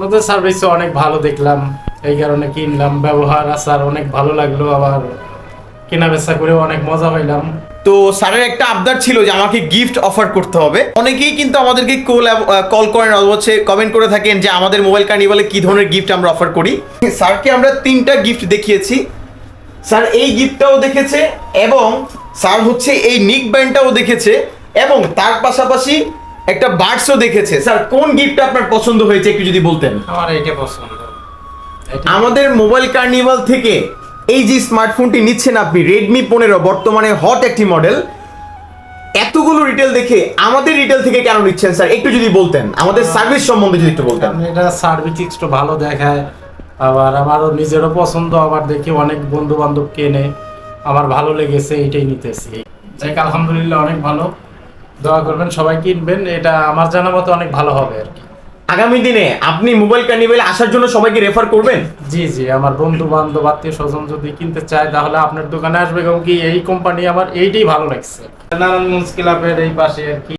ওদের সার্ভিসও অনেক ভালো দেখলাম, এই কারণে কিনলাম। ব্যবহার আচার অনেক ভালো লাগলো, আবার কেনা বেচা করেও অনেক মজা পাইলাম। তো স্যারের একটা আবদার ছিল যে আমাকে গিফট অফার করতে হবে। অনেকেই কিন্তু আমাদেরকে কল করেন অথবা হচ্ছে কমেন্ট করে থাকেন যে আমাদের মোবাইল কার্নিভালে কি ধরনের গিফট আমরা অফার করি। স্যারকে আমরা 3টা গিফট দেখিয়েছি। স্যার এই গিফটটাও দেখেছে এবং স্যার হচ্ছে এই নিক ব্যান্ডটাও দেখেছে এবং তার পাশাপাশি একটা বার্ডসও দেখেছে। স্যার কোন গিফটটা আপনার পছন্দ হয়েছে একটু যদি বলতেন। আমার এইটা পছন্দ। আমাদের মোবাইল কার্নিভাল থেকে এই যে স্মার্টফোনটি নিচ্ছেন আপনি, রেডমি 15, বর্তমানে হট একটি মডেল। এতগুলো রিটেল দেখে আমাদের রিটেল থেকে কেন নিচ্ছেন স্যার একটু যদি বলতেন, আমাদের সার্ভিস সম্বন্ধে যদি একটু বলতেন। এটা সার্ভিস একটু ভালো দেখায়, আবার আমারও নিজেরও পছন্দ, আবার দেখি অনেক বন্ধু বান্ধব কেনে, আমার ভালো লেগেছে, এইটাই নিতেছি। যাই আলহামদুলিল্লাহ অনেক ভালো, দোয়া করবেন সবাই কিনবেন, এটা আমার জানা মতো অনেক ভালো হবে আর কি। আগামী দিনে আপনি মোবাইল কার্নিভালে আসার জন্য সবাইকে রেফার করবেন? জি জি, আমার বন্ধু বান্ধব আত্মীয় স্বজন যদি কিনতে চায় তাহলে আপনার দোকানে আসবে, কারণ কি এই কোম্পানি আমার এইটাই ভালো লাগছে। নারায়ণগঞ্জ ক্লাবের এই পাশে আর কি।